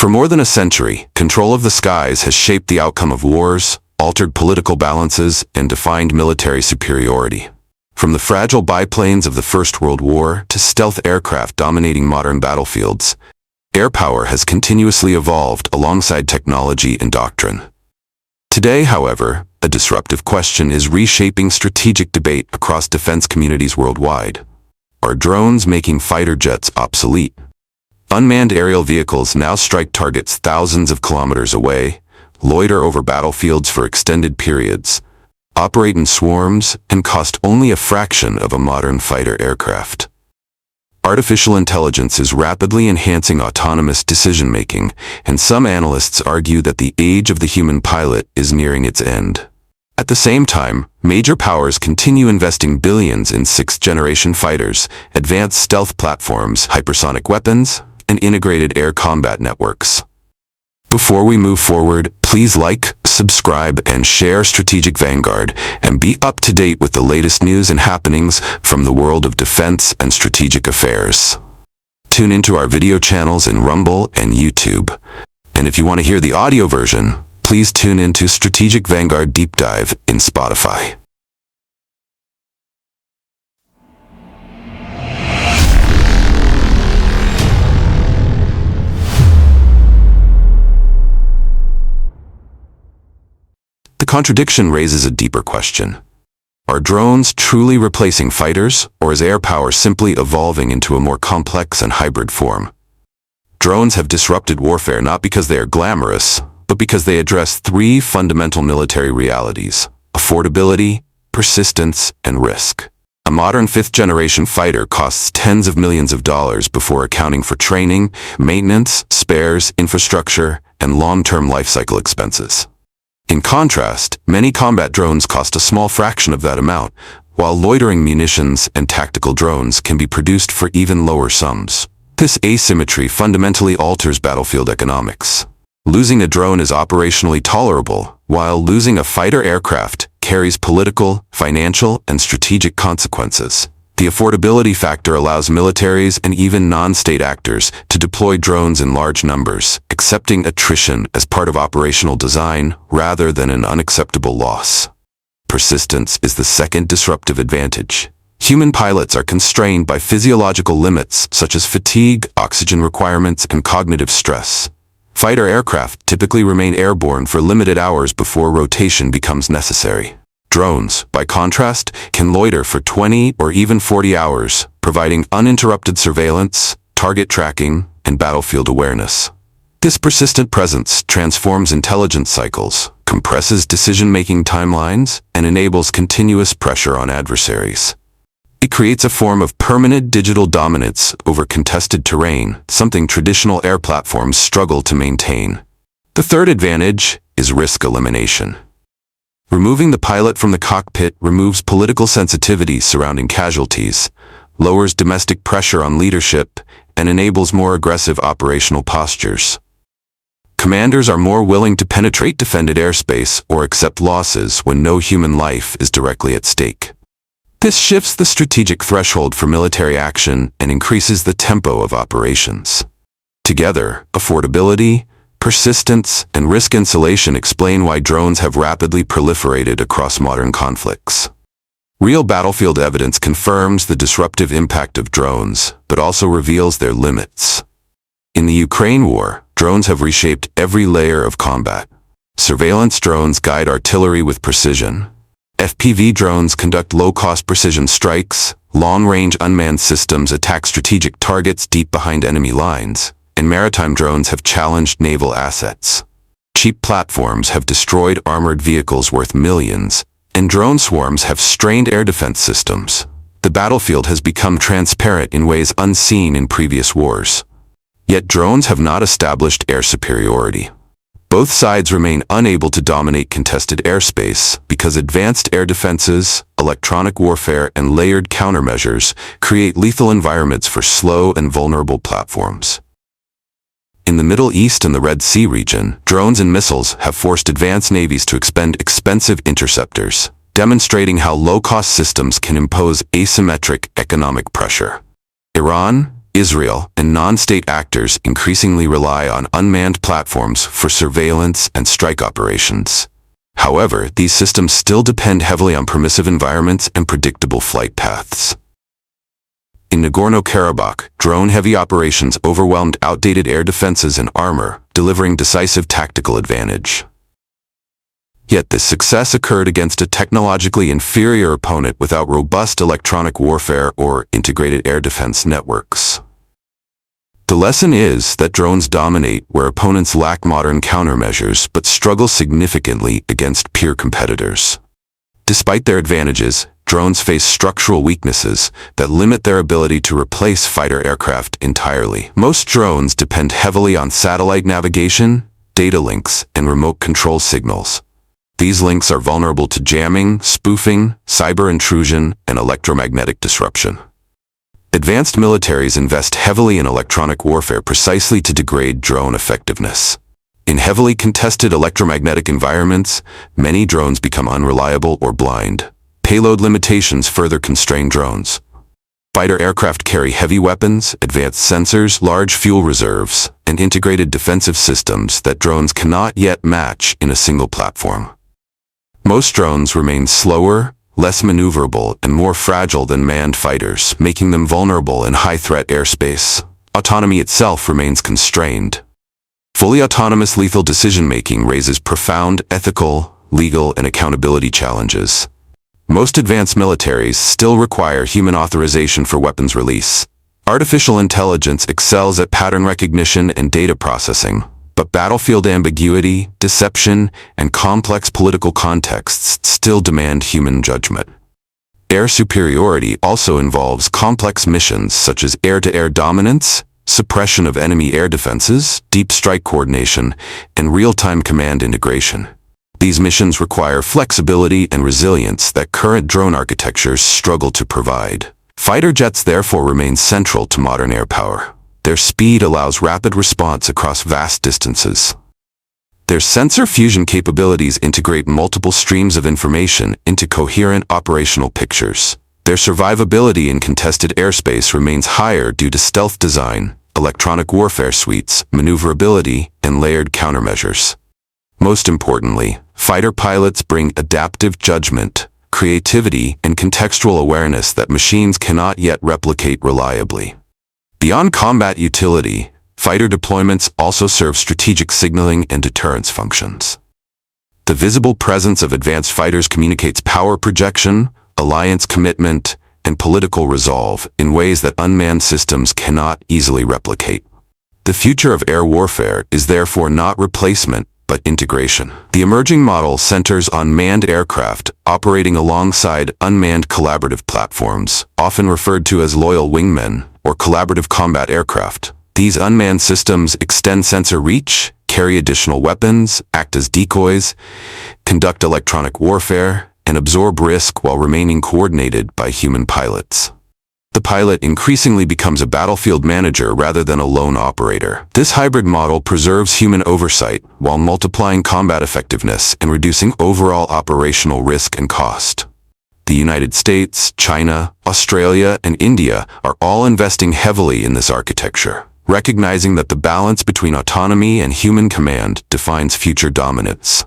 For more than a century, control of the skies has shaped the outcome of wars, altered political balances, and defined military superiority. From the fragile biplanes of the First World War to stealth aircraft dominating modern battlefields, air power has continuously evolved alongside technology and doctrine. Today, however, a disruptive question is reshaping strategic debate across defense communities worldwide. Are drones making fighter jets obsolete? Unmanned aerial vehicles now strike targets thousands of kilometers away, loiter over battlefields for extended periods, operate in swarms, and cost only a fraction of a modern fighter aircraft. Artificial intelligence is rapidly enhancing autonomous decision-making, and some analysts argue that the age of the human pilot is nearing its end. At the same time, major powers continue investing billions in sixth-generation fighters, advanced stealth platforms, hypersonic weapons, and integrated air combat networks. Before we move forward, please like, subscribe, and share Strategic Vanguard, and be up to date with the latest news and happenings from the world of defense and strategic affairs. Tune into our video channels in Rumble and YouTube. And if you want to hear the audio version, please tune into Strategic Vanguard Deep Dive in Spotify. The contradiction raises a deeper question. Are drones truly replacing fighters, or is air power simply evolving into a more complex and hybrid form? Drones have disrupted warfare not because they are glamorous, but because they address three fundamental military realities: affordability, persistence, and risk. A modern fifth-generation fighter costs tens of millions of dollars before accounting for training, maintenance, spares, infrastructure, and long-term lifecycle expenses. In contrast, many combat drones cost a small fraction of that amount, while loitering munitions and tactical drones can be produced for even lower sums. This asymmetry fundamentally alters battlefield economics. Losing a drone is operationally tolerable, while losing a fighter aircraft carries political, financial, and strategic consequences. The affordability factor allows militaries and even non-state actors to deploy drones in large numbers, accepting attrition as part of operational design rather than an unacceptable loss. Persistence is the second disruptive advantage. Human pilots are constrained by physiological limits such as fatigue, oxygen requirements, and cognitive stress. Fighter aircraft typically remain airborne for limited hours before rotation becomes necessary. Drones, by contrast, can loiter for 20 or even 40 hours, providing uninterrupted surveillance, target tracking, and battlefield awareness. This persistent presence transforms intelligence cycles, compresses decision-making timelines, and enables continuous pressure on adversaries. It creates a form of permanent digital dominance over contested terrain, something traditional air platforms struggle to maintain. The third advantage is risk elimination. Removing the pilot from the cockpit removes political sensitivities surrounding casualties, lowers domestic pressure on leadership, and enables more aggressive operational postures. Commanders are more willing to penetrate defended airspace or accept losses when no human life is directly at stake. This shifts the strategic threshold for military action and increases the tempo of operations. Together, affordability, persistence, and risk insulation explain why drones have rapidly proliferated across modern conflicts. Real battlefield evidence confirms the disruptive impact of drones, but also reveals their limits. In the Ukraine war, drones have reshaped every layer of combat. Surveillance drones guide artillery with precision. FPV drones conduct low-cost precision strikes. Long-range unmanned systems attack strategic targets deep behind enemy lines. And maritime drones have challenged naval assets. Cheap platforms have destroyed armored vehicles worth millions, and drone swarms have strained air defense systems. The battlefield has become transparent in ways unseen in previous wars. Yet drones have not established air superiority. Both sides remain unable to dominate contested airspace because advanced air defenses, electronic warfare, and layered countermeasures create lethal environments for slow and vulnerable platforms. In the Middle East and the Red Sea region, drones and missiles have forced advanced navies to expend expensive interceptors, demonstrating how low-cost systems can impose asymmetric economic pressure. Iran, Israel, and non-state actors increasingly rely on unmanned platforms for surveillance and strike operations. However, these systems still depend heavily on permissive environments and predictable flight paths. In Nagorno-Karabakh, drone-heavy operations overwhelmed outdated air defenses and armor, delivering decisive tactical advantage. Yet this success occurred against a technologically inferior opponent without robust electronic warfare or integrated air defense networks. The lesson is that drones dominate where opponents lack modern countermeasures but struggle significantly against peer competitors. Despite their advantages, drones face structural weaknesses that limit their ability to replace fighter aircraft entirely. Most drones depend heavily on satellite navigation, data links, and remote control signals. These links are vulnerable to jamming, spoofing, cyber intrusion, and electromagnetic disruption. Advanced militaries invest heavily in electronic warfare precisely to degrade drone effectiveness. In heavily contested electromagnetic environments, many drones become unreliable or blind. Payload limitations further constrain drones. Fighter aircraft carry heavy weapons, advanced sensors, large fuel reserves, and integrated defensive systems that drones cannot yet match in a single platform. Most drones remain slower, less maneuverable, and more fragile than manned fighters, making them vulnerable in high-threat airspace. Autonomy itself remains constrained. Fully autonomous lethal decision-making raises profound ethical, legal, and accountability challenges. Most advanced militaries still require human authorization for weapons release. Artificial intelligence excels at pattern recognition and data processing, but battlefield ambiguity, deception, and complex political contexts still demand human judgment. Air superiority also involves complex missions such as air-to-air dominance, suppression of enemy air defenses, deep strike coordination, and real-time command integration. These missions require flexibility and resilience that current drone architectures struggle to provide. Fighter jets therefore remain central to modern air power. Their speed allows rapid response across vast distances. Their sensor fusion capabilities integrate multiple streams of information into coherent operational pictures. Their survivability in contested airspace remains higher due to stealth design, electronic warfare suites, maneuverability, and layered countermeasures. Most importantly, fighter pilots bring adaptive judgment, creativity, and contextual awareness that machines cannot yet replicate reliably. Beyond combat utility, fighter deployments also serve strategic signaling and deterrence functions. The visible presence of advanced fighters communicates power projection, alliance commitment, and political resolve in ways that unmanned systems cannot easily replicate. The future of air warfare is therefore not replacement, but integration. The emerging model centers on manned aircraft operating alongside unmanned collaborative platforms, often referred to as loyal wingmen, or collaborative combat aircraft. These unmanned systems extend sensor reach, carry additional weapons, act as decoys, conduct electronic warfare, and absorb risk while remaining coordinated by human pilots. The pilot increasingly becomes a battlefield manager rather than a lone operator. This hybrid model preserves human oversight while multiplying combat effectiveness and reducing overall operational risk and cost. The United States, China, Australia, and India are all investing heavily in this architecture, recognizing that the balance between autonomy and human command defines future dominance.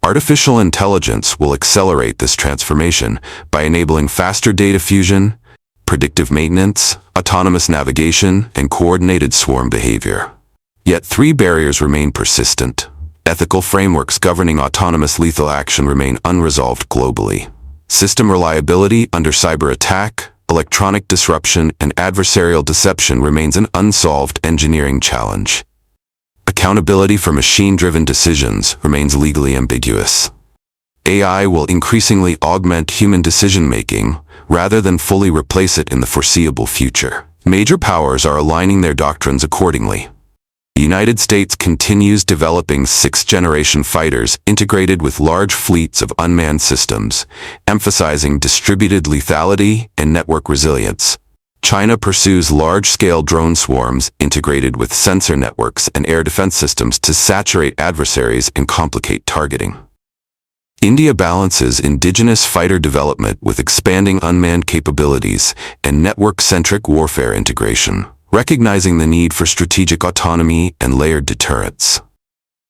Artificial intelligence will accelerate this transformation by enabling faster data fusion, predictive maintenance, autonomous navigation, and coordinated swarm behavior. Yet three barriers remain persistent. Ethical frameworks governing autonomous lethal action remain unresolved globally. System reliability under cyber attack, electronic disruption, and adversarial deception remains an unsolved engineering challenge. Accountability for machine-driven decisions remains legally ambiguous. AI will increasingly augment human decision-making rather than fully replace it in the foreseeable future. Major powers are aligning their doctrines accordingly. The United States continues developing sixth-generation fighters integrated with large fleets of unmanned systems, emphasizing distributed lethality and network resilience. China pursues large-scale drone swarms integrated with sensor networks and air defense systems to saturate adversaries and complicate targeting. India balances indigenous fighter development with expanding unmanned capabilities and network-centric warfare integration, recognizing the need for strategic autonomy and layered deterrence.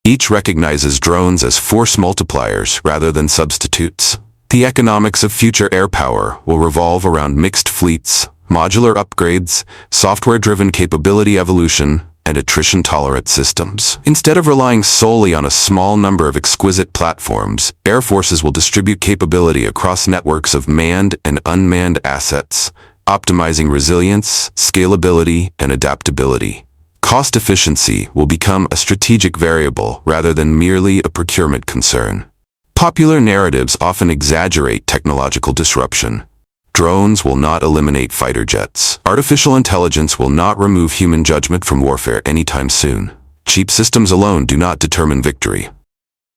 Each recognizes drones as force multipliers rather than substitutes. The economics of future air power will revolve around mixed fleets, modular upgrades, software-driven capability evolution, and attrition-tolerant systems. Instead of relying solely on a small number of exquisite platforms, air forces will distribute capability across networks of manned and unmanned assets, optimizing resilience, scalability, and adaptability. Cost efficiency will become a strategic variable rather than merely a procurement concern. Popular narratives often exaggerate technological disruption. Drones will not eliminate fighter jets. Artificial intelligence will not remove human judgment from warfare anytime soon. Cheap systems alone do not determine victory.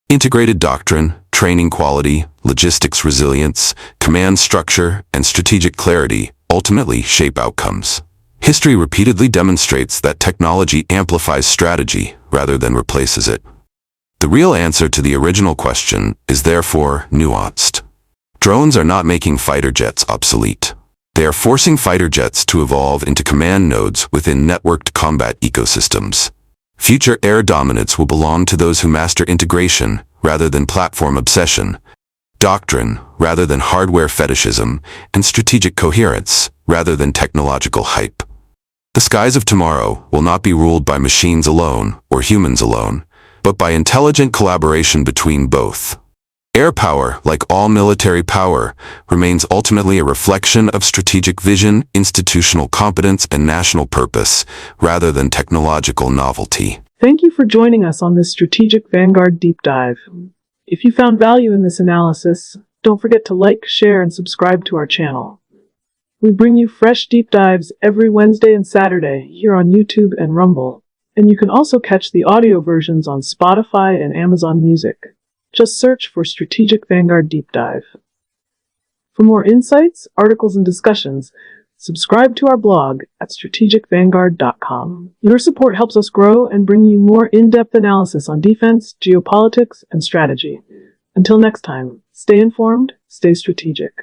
Integrated doctrine, training quality, logistics resilience, command structure, and strategic clarity ultimately shape outcomes. History repeatedly demonstrates that technology amplifies strategy rather than replaces it. The real answer to the original question is therefore nuanced. Drones are not making fighter jets obsolete. They are forcing fighter jets to evolve into command nodes within networked combat ecosystems. Future air dominance will belong to those who master integration rather than platform obsession, doctrine rather than hardware fetishism, and strategic coherence rather than technological hype. The skies of tomorrow will not be ruled by machines alone or humans alone, but by intelligent collaboration between both. Air power, like all military power, remains ultimately a reflection of strategic vision, institutional competence, and national purpose, rather than technological novelty. Thank you for joining us on this Strategic Vanguard deep dive. If you found value in this analysis, don't forget to like, share, and subscribe to our channel. We bring you fresh deep dives every Wednesday and Saturday here on YouTube and Rumble, and you can also catch the audio versions on Spotify and Amazon Music. Just search for Strategic Vanguard Deep Dive. For more insights, articles, and discussions, subscribe to our blog at strategicvanguard.com. Your support helps us grow and bring you more in-depth analysis on defense, geopolitics, and strategy. Until next time, stay informed, stay strategic.